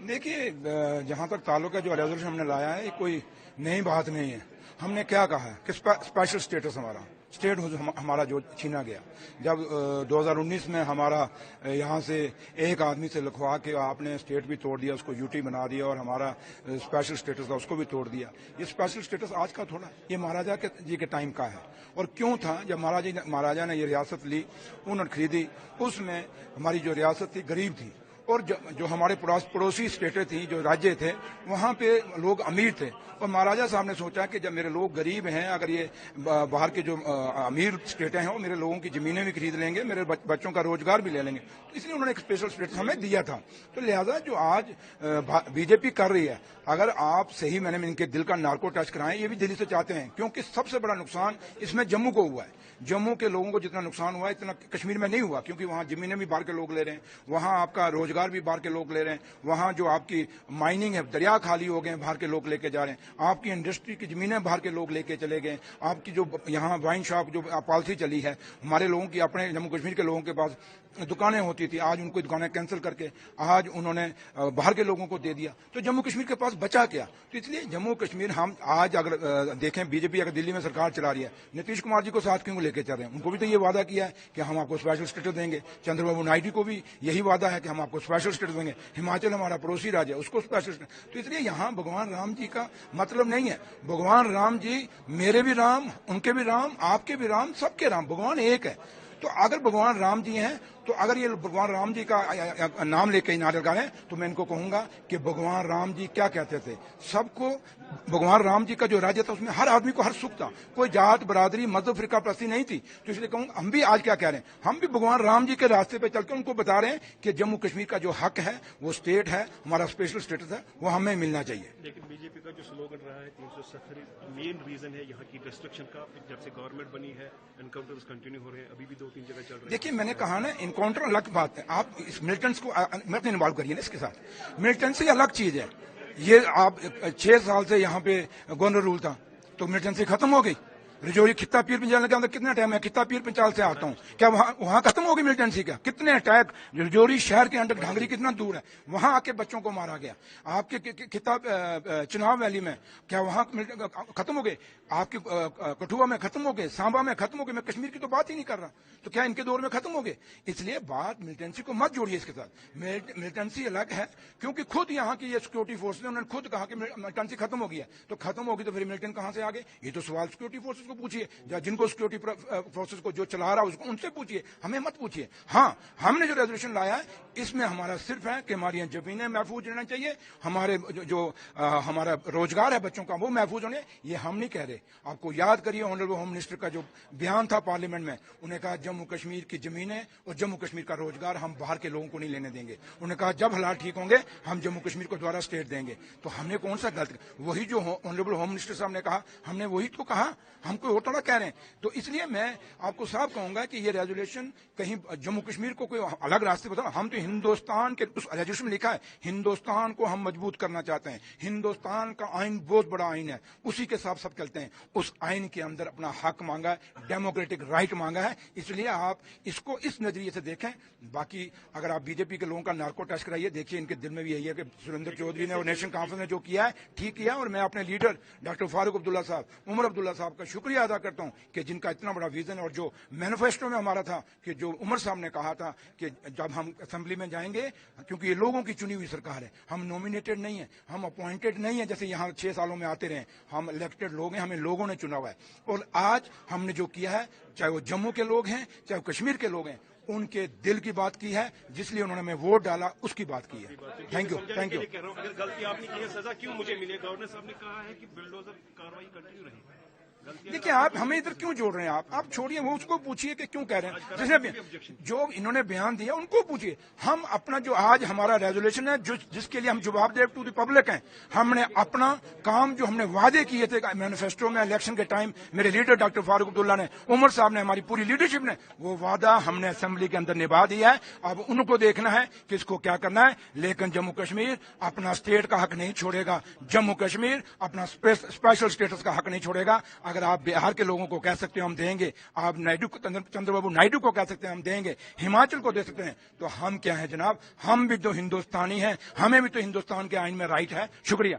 دیکھیے جہاں تک تعلق ہے جو ریزولوشن ہم نے لایا ہے یہ کوئی نئی بات نہیں ہے. ہم نے کیا کہا ہے کہ اسپیشل اسٹیٹس ہمارا اسٹیٹ ہمارا جو چھینا گیا جب 2019 میں ہمارا یہاں سے ایک آدمی سے لکھوا کے آپ نے اسٹیٹ بھی توڑ دیا, اس کو یوٹی بنا دیا اور ہمارا اسپیشل اسٹیٹس تھا اس کو بھی توڑ دیا. یہ اسپیشل اسٹیٹس آج کا تھوڑا یہ مہاراجا جی کے ٹائم کا ہے. اور کیوں تھا جب مہاراجا نے یہ ریاست لی انہوں نے خریدی, اس میں ہماری جو ریاست تھی غریب تھی اور جو ہمارے پڑوسی اسٹیٹیں تھیں جو راجیہ تھے وہاں پہ لوگ امیر تھے. اور مہاراجا صاحب نے سوچا کہ جب میرے لوگ غریب ہیں اگر یہ باہر کے جو امیر اسٹیٹیں ہیں وہ میرے لوگوں کی زمینیں بھی خرید لیں گے, میرے بچوں کا روزگار بھی لے لیں گے, تو اس لیے انہوں نے ایک اسپیشل اسٹیٹس ہمیں دیا تھا. تو لہذا جو آج بی جے پی کر رہی ہے اگر آپ صحیح میں نے ان کے دل کا نارکو ٹچ کرائیں یہ بھی دلی سے چاہتے ہیں کیونکہ سب سے بڑا نقصان اس میں جموں کو ہوا ہے. جموں کے لوگوں کو جتنا نقصان ہوا ہے اتنا کشمیر میں نہیں ہوا کیونکہ وہاں زمینیں بھی باہر کے لوگ لے رہے ہیں, وہاں آپ کا روزگار بھی باہر کے لوگ لے رہے ہیں, وہاں جو آپ کی مائننگ ہے دریا خالی ہو گئے ہیں باہر کے لوگ لے کے جا رہے ہیں, آپ کی انڈسٹری کی زمینیں باہر کے لوگ لے کے چلے گئے, آپ کی جو یہاں وائن شاپ جو پالیسی چلی ہے ہمارے لوگوں کی اپنے جموں کشمیر کے لوگوں کے پاس دکانیں ہوتی تھی آج ان کو دکانیں کینسل کر کے آج انہوں نے باہر کے لوگوں کو دے دیا. تو جموں کشمیر کے پاس بچا کیا؟ تو اس لیے جموں کشمیر ہم آج اگر دیکھیں بی جے پی اگر دلی میں سرکار چلا رہی ہے نتیش کمار جی کو ساتھ کیوں لے کے چل رہے ہیں؟ ان کو بھی تو یہ وعدہ کیا ہے کہ ہم آپ کو اسپیشل اسٹیٹس دیں گے. چندر بابو نائیڈو کو بھی یہی وعدہ ہے کہ ہم آپ کو اسپیشل اسٹیٹس دیں گے. ہماچل ہمارا پڑوسی راج ہے اس کو اسپیشل اسٹیٹس. تو اس لیے یہاں بھگوان رام جی کا مطلب نہیں ہے. بھگوان رام جی میرے بھی رام, ان کے بھی رام, آپ کے بھی رام, سب کے رام, بھگوان ایک ہے. تو اگر بھگوان رام جی ہیں تو اگر یہ بھگوان رام جی کا نام لے کے نعرے لگائیں تو میں ان کو کہوں گا کہ بھگوان رام جی کیا کہتے تھے سب کو. بھگوان رام جی کا جو راجیہ تھا اس میں ہر آدمی کو ہر سکھ تھا, کوئی جات برادری مذہب فرقہ پرستی نہیں تھی. تو اس لیے کہوں ہم بھی آج کیا کہہ رہے ہیں, ہم بھی بھگوان رام جی کے راستے پہ چل کے ان کو بتا رہے ہیں کہ جموں کشمیر کا جو حق ہے وہ اسٹیٹ ہے, ہمارا اسپیشل اسٹیٹس ہے, وہ ہمیں ملنا چاہیے. لیکن بی جے پی کا جو سلوگن رہا ہے 370 مین ریزن ہے یہاں کی ڈسٹرکشن کا. جب سے گورنمنٹ بنی ہے انکاؤنٹرز کنٹینیو ہو رہے ہیں, ابھی بھی 2-3 جگہ چل رہے ہیں. دیکھیے میں نے کہا نا انکاؤنٹر الگ بات ہے, آپ اس ملٹنٹس کو مت انوالو کریے نا اس کے ساتھ. ملٹنسی الگ چیز ہے. یہ آپ 6 سال سے یہاں پہ گورنر رول تھا تو ملٹنسی ختم ہو گئی. رجوری خطہ پیر پنچال کے اندر کتنا ٹائم ہے, خطہ پیر پنچال سے آتا ہوں, کیا وہاں ختم ہوگی ملٹنسی کا؟ کتنے اٹیک رجوری شہر کے اندر ڈھانگری کتنا دور ہے, وہاں آ کے بچوں کو مارا گیا. آپ کے خطہ چناب ویلی میں کیا وہاں ختم ہو گئے؟ آپ کے کٹھوا میں ختم ہو گئے, سانبا میں ختم ہو گئے, میں کشمیر کی تو بات ہی نہیں کر رہا. تو کیا ان کے دور میں ختم ہو گئے؟ اس لیے بات ملٹنسی کو مت جوڑیے اس کے ساتھ. ملٹنسی الگ ہے کیونکہ خود یہاں کی یہ سیکورٹی فورس نے انہوں نے خود کہا کہ ملٹنسی ختم ہو گئی ہے. تو ختم ہوگی تو پھر ملٹن کہاں سے آ گئے؟ یہ تو سوال سیکورٹی فورسز کو پوچھیے, جن کو سیکورٹی فورسز کو جو چلا رہا ہے ان سے پوچھیے, ہمیں مت پوچھیے. ہاں ہم نے جو ریزولوشن لایا ہے اس میں ہمارا صرف ہے کہ ہماری زمینیں محفوظ رہنا چاہیے, ہمارے جو ہمارا روزگار ہے بچوں کا وہ محفوظ ہونے. یہ ہم نہیں کہہ رہے. آپ کو یاد کریے آنریبل ہوم منسٹر کا جو بیان تھا پارلیمنٹ میں, انہوں نے کہا جموں کشمیر کی زمینیں اور جموں کشمیر کا روزگار ہم باہر کے لوگوں کو نہیں لینے دیں گے. انہوں نے کہا جب حالات ٹھیک ہوں گے ہم جموں کشمیر کو دوبارہ اسٹیٹ دیں گے. تو ہم نے کون سا غلط, وہی جو آنریبل ہوم منسٹر صاحب نے کہا ہم نے وہی تو کہا, ہم کوئی اور تھوڑا کہہ رہے ہیں. تو اس لیے میں آپ کو صاحب کہوں گا کہ یہ ریزولوشن کہیں جموں کشمیر کو کوئی الگ راستے بتاؤ. ہم تو ہندوستان کے اس ریزولوشن میں لکھا ہے ہندوستان کو ہم مضبوط کرنا چاہتے ہیں. ہندوستان کا آئین بہت بڑا آئین ہے, اسی کے ساتھ سب چلتے ہیں. اس آئین کے اندر اپنا حق مانگا ہے, ڈیموکریٹک رائٹ مانگا ہے. اس لیے آپ اس کو اس نظریے سے دیکھیں. باقی اگر آپ بی جے پی کے لوگوں کا نارکو ٹچ کرائیے, دیکھیے ان کے دل میں بھی یہی ہے کہ سریندر چودھری نے اور نیشنل کانفرنس نے جو کیا ہے ٹھیک کیا. اور میں اپنے لیڈر ڈاکٹر فاروق عبداللہ صاحب, عمر عبداللہ صاحب کا شکریہ ادا کرتا ہوں کہ جن کا اتنا بڑا ویژن, اور جو مینیفیسٹو میں ہمارا تھا کہ جو عمر صاحب نے کہا تھا کہ جب ہم اسمبلی میں جائیں گے, کیونکہ یہ لوگوں کی چنی ہوئی سرکار ہے, ہم نومینیٹڈ نہیں ہیں, ہم اپوائنٹڈ نہیں ہیں جیسے یہاں 6 سالوں میں آتے رہے, ہم الیکٹڈ لوگ ہیں, ہمیں لوگوں نے چنا ہوا ہے. اور آج ہم نے جو کیا ہے چاہے وہ جموں کے لوگ ہیں چاہے وہ کشمیر کے لوگ ہیں, ان کے دل کی بات کی ہے, جس لیے انہوں نے ہمیں ووٹ ڈالا اس کی بات کی ہے. Thank you. Thank you. غلطی آپ نے کی ہے, سزا کیوں مجھے ملے؟ گورنر صاحب نے کہا ہے کہ بلڈوزر کاروائی کنٹینیو رہے. دیکھیے آپ ہمیں ادھر کیوں جوڑ رہے ہیں؟ آپ چھوڑیے, وہ اس کو پوچھیے کہ کیوں کہہ رہے ہیں. جس نے جو انہوں نے بیان دیا ان کو پوچھیے. ہم اپنا جو آج ہمارا ریزولوشن ہے جس کے لیے ہم جواب دہ ٹو دی پبلک ہیں, ہم نے اپنا کام جو ہم نے وعدے کیے تھے مینیفیسٹو میں الیکشن کے ٹائم, میرے لیڈر ڈاکٹر فاروق عبداللہ نے, عمر صاحب نے, ہماری پوری لیڈرشپ نے, وہ وعدہ ہم نے اسمبلی کے اندر نبھا دیا ہے. اب ان کو دیکھنا ہے کہ اس کو کیا کرنا ہے. لیکن جموں کشمیر اپنا اسٹیٹ کا حق نہیں چھوڑے گا, جموں کشمیر اپنا اسپیشل اسٹیٹس کا حق نہیں چھوڑے گا. اگر آپ بہار کے لوگوں کو کہہ سکتے ہیں ہم دیں گے، آپ چندر بابو نائیڈو کو کہہ سکتے ہیں ہم دیں گے، ہماچل کو دے سکتے ہیں، تو ہم کیا ہیں جناب؟ ہم بھی تو ہندوستانی ہیں، ہمیں بھی تو ہندوستان کے آئین میں رائٹ ہے. شکریہ.